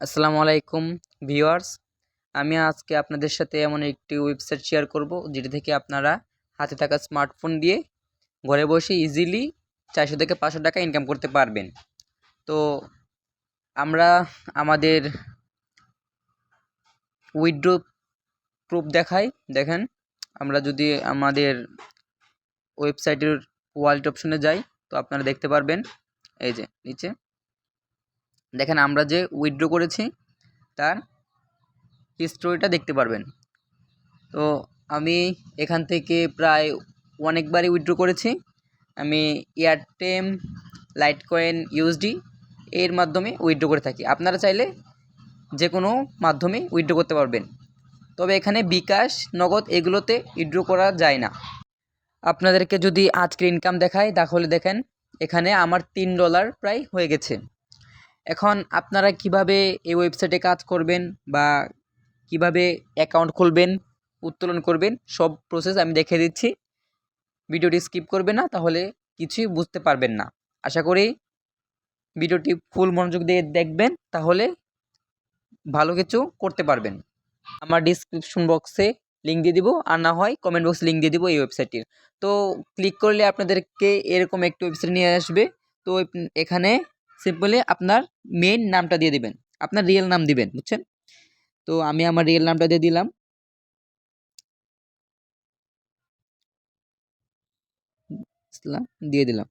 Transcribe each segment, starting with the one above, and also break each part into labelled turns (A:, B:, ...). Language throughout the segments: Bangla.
A: আসসালামু আলাইকুম ভিউয়ার্স। আমি আজকে আপনাদের সাথে এমন একটি ওয়েবসাইট শেয়ার করব যেটি থেকে আপনারা হাতে থাকা স্মার্টফোন দিয়ে ঘরে বসে ইজিলি 400 থেকে 500 টাকা ইনকাম করতে পারবেন। তো আমরা আমাদের উইথড্র প্রুফ দেখাই। দেখেন, আমরা যদি আমাদের ওয়েবসাইটের ওয়ালেট অপশনে যাই তো আপনারা দেখতে পারবেন, এই যে নিচে দেখেন আমরা যে উইথড্র করেছি তার হিস্টোরিটা দেখতে পারবেন। তো আমি এখান থেকে প্রায় অনেকবারই উইথড্র করেছি। আমি এয়ারটেম, লাইটকয়েন, ইউএসডি এর মাধ্যমে উইথড্র করে থাকি। আপনারা চাইলে যে কোনো মাধ্যমে উইথড্র করতে পারবেন, তবে এখানে বিকাশ, নগদ এগুলোতে উইথড্র করা যায় না। আপনাদেরকে যদি আজকের ইনকাম দেখায় তাহলে দেখেন এখানে আমার $3 প্রায় হয়ে গেছে। এখন আপনারা কিভাবে এই ওয়েবসাইটে কাজ করবেন বা কিভাবে অ্যাকাউন্ট খুলবেন, উত্তোলন করবেন, সব প্রসেস আমি দেখিয়ে দিচ্ছি। ভিডিওটি স্কিপ করবেন না, তাহলে কিছুই বুঝতে পারবেন না। আশা করি ভিডিওটি ফুল মনোযোগ দিয়ে দেখবেন, তাহলে ভালো কিছু করতে পারবেন। আমার ডিসক্রিপশন বক্সে লিঙ্ক দিয়ে দিব, আর না হয় কমেন্ট বক্সে লিঙ্ক দিয়ে দিব এই ওয়েবসাইটটির। তো ক্লিক করলে আপনাদেরকে এরকম একটি ওয়েবসাইট নিয়ে আসবে। তো এখানে সিম্পলি আপনার মেইন নামটা দিয়ে দিবেন, আপনার রিয়েল নাম দিবেন, বুঝছেন? তো আমি আমার রিয়েল নামটা দিয়ে দিলাম, দিয়ে দিলাম।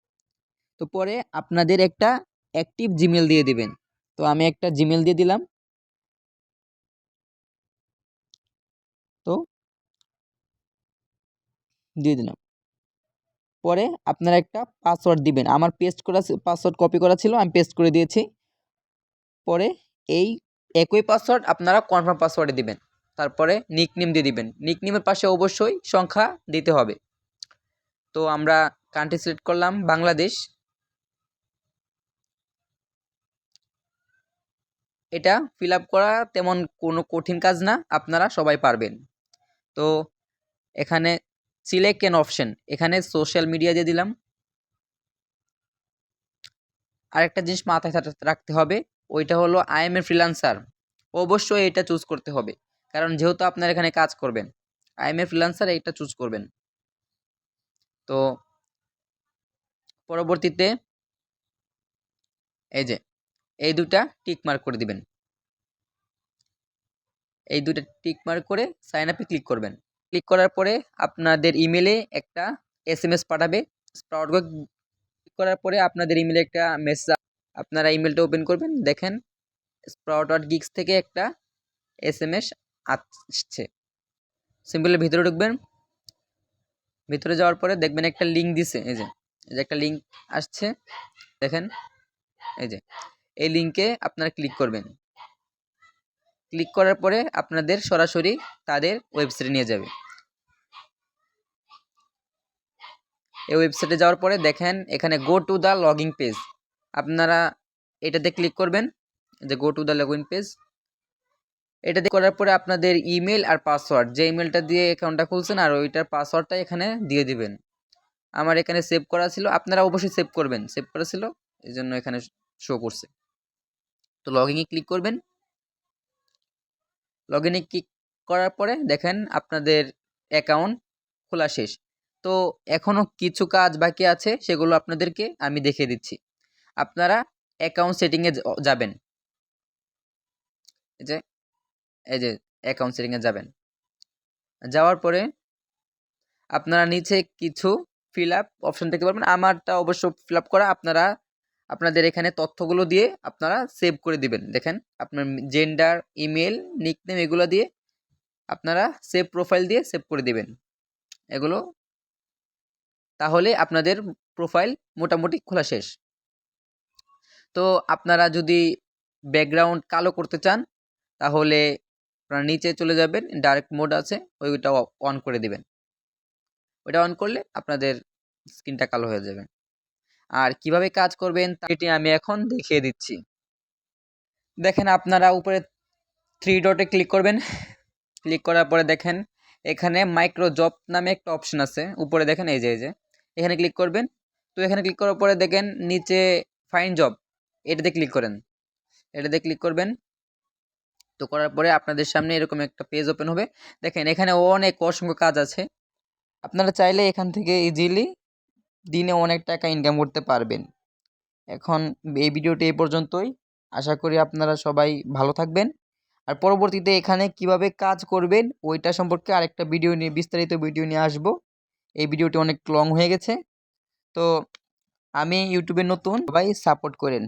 A: তো পরে আপনাদের একটা অ্যাক্টিভ জিমেল দিয়ে দিবেন। তো আমি একটা জিমেল দিয়ে দিলাম। তো দিয়ে দিলাম। পরে আপনারা একটা পাসওয়ার্ড দিবেন। আমার পেস্ট করা পাসওয়ার্ড কপি করা ছিল, আমি পেস্ট করে দিয়েছি। পরে এই একই পাসওয়ার্ড আপনারা কনফার্ম পাসওয়ার্ডে দিবেন। তারপরে নিকনেম দিয়ে দিবেন। নিকনেমের পাশে অবশ্যই সংখ্যা দিতে হবে। তো আমরা কান্ট্রি সিলেক্ট করলাম বাংলাদেশ। এটা ফিল আপ করা তেমন কোনো কঠিন কাজ না, আপনারা সবাই পারবেন। তো এখানে সিলেক্ট অ্যান অপশন, এখানে সোশ্যাল মিডিয়া দিয়ে দিলাম। আরেকটা জিনিস মাথায় রাখতে হবে, ওইটা হলো আই এম এ ফ্রিল্যান্সার। অবশ্যই এটা চুজ করতে হবে, কারণ যেহেতু আপনার এখানে কাজ করবেন, আই এম এ ফ্রিল্যান্সার এটা চুজ করবেন। তো পরবর্তীতে এই যে এই দুটা টিক মার্ক করে দিবেন। এই দুটা টিক মার্ক করে সাইন আপে ক্লিক করবেন। ক্লিক করার পরে আপনাদের ইমেলে একটা এসএমএস পাঠাবে। স্প্রাউট ক্লিক করার পরে আপনাদের ইমেলে একটা মেসেজ, আপনারা ইমেলটা ওপেন করবেন। দেখেন Sprout.Geeks থেকে একটা এসএমএস আসছে। সিম্পলি ভিতরে ঢুকবেন। ভিতরে যাওয়ার পরে দেখবেন একটা লিঙ্ক দিছে, এই যে একটা লিঙ্ক আসছে, দেখেন এই যে এই লিঙ্কে আপনারা ক্লিক করবেন। ক্লিক করার পরে আপনাদের সরাসরি তাদের ওয়েবসাইটে নিয়ে যাবে। এই ওয়েবসাইটে যাওয়ার পরে দেখেন এখানে go to the login page, আপনারা এটাতে ক্লিক করবেন, যে go to the login page. এটাতে করার পরে আপনাদের ইমেল আর পাসওয়ার্ড, যে ইমেলটা দিয়ে অ্যাকাউন্টটা খুলছেন আর ওইটার পাসওয়ার্ডটা এখানে দিয়ে দিবেন। আমার এখানে সেভ করা ছিল, আপনারা অবশ্যই সেভ করবেন, সেভ করা ছিল এই জন্য এখানে শো করছে। তো লগইনে ক্লিক করবেন। লগইনে ক্লিক করার পরে দেখেন আপনাদের অ্যাকাউন্ট খোলা শেষ। তো এখনও কিছু কাজ বাকি আছে, সেগুলো আপনাদেরকে আমি দেখিয়ে দিচ্ছি। আপনারা অ্যাকাউন্ট সেটিংয়ে যাবেন, এই যে অ্যাকাউন্ট সেটিংয়ে যাবেন। যাওয়ার পরে আপনারা নিচে কিছু ফিল আপ অপশন দেখতে পারবেন। আমারটা অবশ্য ফিল আপ করা, আপনারা আপনাদের এখানে তথ্যগুলো দিয়ে আপনারা সেভ করে দিবেন। দেখেন আপনার জেন্ডার, ইমেল, নিকনেম এগুলো দিয়ে আপনারা সেভ প্রোফাইল দিয়ে সেভ করে দিবেন এগুলো, তাহলে আপনাদের প্রোফাইল মোটামুটি খোলা শেষ। তো আপনারা যদি ব্যাকগ্রাউন্ড কালো করতে চান তাহলে আপনারা নিচে চলে যাবেন, ডার্ক মোড আছে ওইটা অন করে দিবেন। ওইটা অন করলে আপনাদের স্ক্রিনটা কালো হয়ে যাবে। আর কিভাবে কাজ করবেন সেটি আমি এখন দেখিয়ে দিচ্ছি। দেখেন আপনারা উপরে 3 ডটে ক্লিক করবেন। ক্লিক করার পরে দেখেন এখানে মাইক্রো জব নামে একটা অপশন আছে উপরে, দেখেন এই যে এখানে ক্লিক করবেন। তো এখানে ক্লিক করার পরে দেখেন নিচে ফাইন্ড জব, এটাতে ক্লিক করেন। এটাতে ক্লিক করবেন। তো করার পরে আপনাদের সামনে এরকম একটা পেজ ওপেন হবে। দেখেন এখানে অনেক অসংখ্য কাজ আছে। আপনারা চাইলে এখান থেকে ইজিলি দিনে অনেক টাকা ইনকাম করতে পারবেন। এখন এই ভিডিওটি এই পর্যন্তই। আশা করি আপনারা সবাই ভালো থাকবেন। আর পরবর্তীতে এখানে কিভাবে কাজ করবেন ওইটা সম্পর্কে আরেকটা ভিডিও নিয়ে বিস্তারিত ভিডিও নিয়ে আসব। এই ভিডিওটি অনেক লং হয়ে গেছে। তো আমি ইউটিউবে নতুন, সবাই সাপোর্ট করেন।